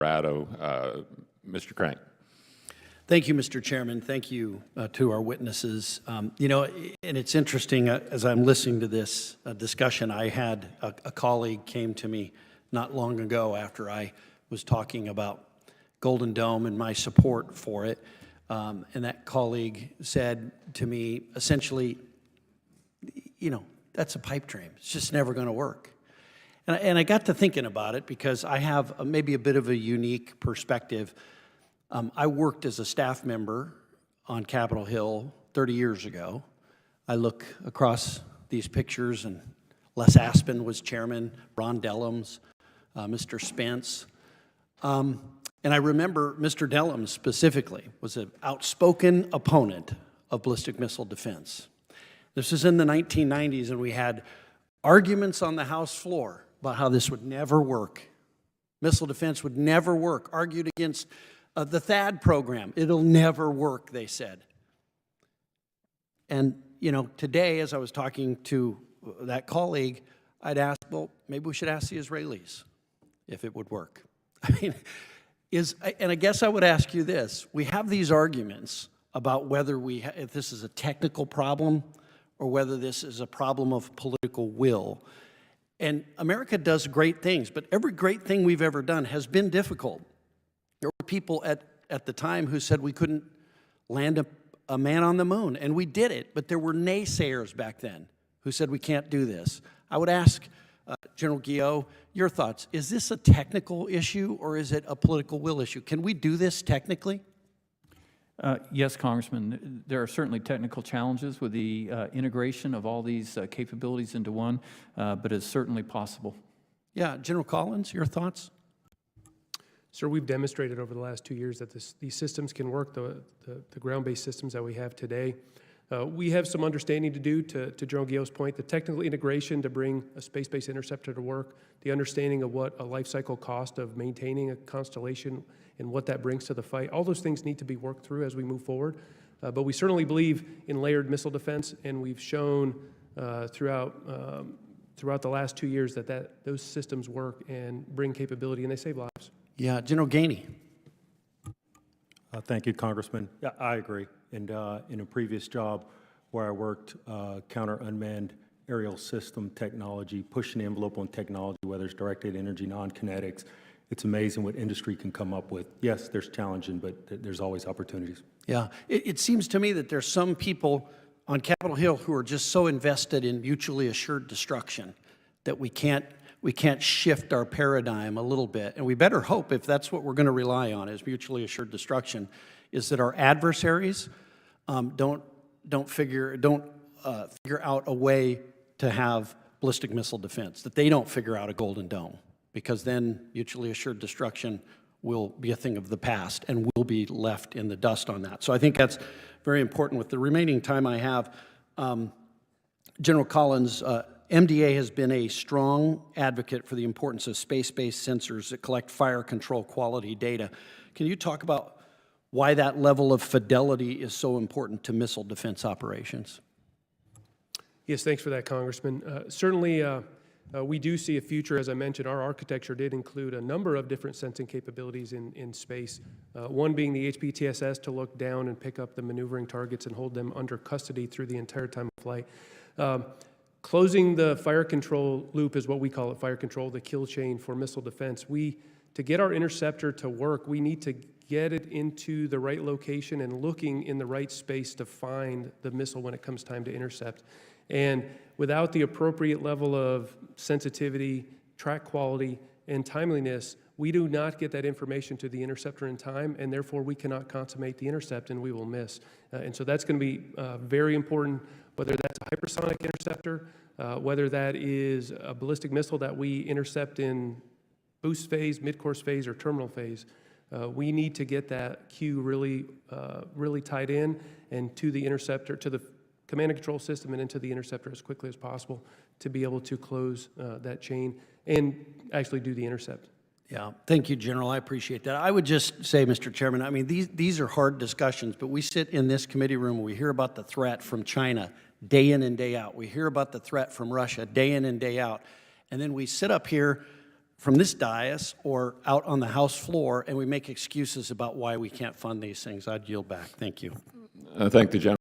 Colorado. Mr. Crank. Thank you, Mr. Chairman. Thank you to our witnesses. You know, and it's interesting, as I'm listening to this discussion, I had a colleague came to me not long ago after I was talking about Golden Dome and my support for it. And that colleague said to me, essentially, you know, that's a pipe dream. It's just never going to work. And I got to thinking about it because I have maybe a bit of a unique perspective. I worked as a staff member on Capitol Hill 30 years ago. I look across these pictures, and Les Aspin was chairman, Ron Dellums, Mr. Spence. And I remember Mr. Dellums specifically was an outspoken opponent of ballistic missile defense. This was in the 1990s, and we had arguments on the House floor about how this would never work. Missile defense would never work, argued against the THAAD program. It'll never work, they said. And, you know, today, as I was talking to that colleague, I'd ask, well, maybe we should ask the Israelis if it would work. I mean, and I guess I would ask you this. We have these arguments about whether if this is a technical problem or whether this is a problem of political will. And America does great things, but every great thing we've ever done has been difficult. There were people at the time who said we couldn't land a man on the moon, and we did it, but there were naysayers back then who said we can't do this. I would ask General Guillot, your thoughts. Is this a technical issue or is it a political will issue? Can we do this technically? Yes, Congressman. There are certainly technical challenges with the integration of all these capabilities into one, but it's certainly possible. Yeah, General Collins, your thoughts? Sir, we've demonstrated over the last 2 years that these systems can work, the ground-based systems that we have today. We have some understanding to do, to General Guillot's point, the technical integration to bring a space-based interceptor to work, the understanding of what a life cycle cost of maintaining a constellation and what that brings to the fight. All those things need to be worked through as we move forward. But we certainly believe in layered missile defense, and we've shown throughout the last 2 years that those systems work and bring capability, and they save lives. Yeah, General Gainey. Thank you, Congressman. Yeah, I agree. And in a previous job where I worked counter unmanned aerial system technology, pushing the envelope on technology, whether it's directed energy, non-kinetics, it's amazing what industry can come up with. Yes, there's challenging, but there's always opportunities. Yeah, it seems to me that there's some people on Capitol Hill who are just so invested in mutually assured destruction that we can't shift our paradigm a little bit. And we better hope, if that's what we're going to rely on, is mutually assured destruction, is that our adversaries don't figure out a way to have ballistic missile defense, that they don't figure out a Golden Dome, because then mutually assured destruction will be a thing of the past and will be left in the dust on that. So I think that's very important. With the remaining time I have, General Collins, MDA has been a strong advocate for the importance of space-based sensors that collect fire control quality data. Can you talk about why that level of fidelity is so important to missile defense operations? Yes, thanks for that, Congressman. Certainly, we do see a future. As I mentioned, our architecture did include a number of different sensing capabilities in space, one being the HBTSS to look down and pick up the maneuvering targets and hold them under custody through the entire time of flight. Closing the fire control loop is what we call it, fire control, the kill chain for missile defense. To get our interceptor to work, we need to get it into the right location and looking in the right space to find the missile when it comes time to intercept. And without the appropriate level of sensitivity, track quality, and timeliness, we do not get that information to the interceptor in time, and therefore we cannot consummate the intercept and we will miss. And so that's going to be very important, whether that's a hypersonic interceptor, whether that is a ballistic missile that we intercept in boost phase, mid-course phase, or terminal phase. We need to get that cue really tied in and to the interceptor, to the command and control system and into the interceptor as quickly as possible to be able to close that chain and actually do the intercept. Yeah, thank you, General. I appreciate that. I would just say, Mr. Chairman, I mean, these are hard discussions, but we sit in this committee room and we hear about the threat from China day in and day out. We hear about the threat from Russia day in and day out. And then we sit up here from this dais or out on the House floor and we make excuses about why we can't fund these things. I'd yield back. Thank you. I thank the gentleman.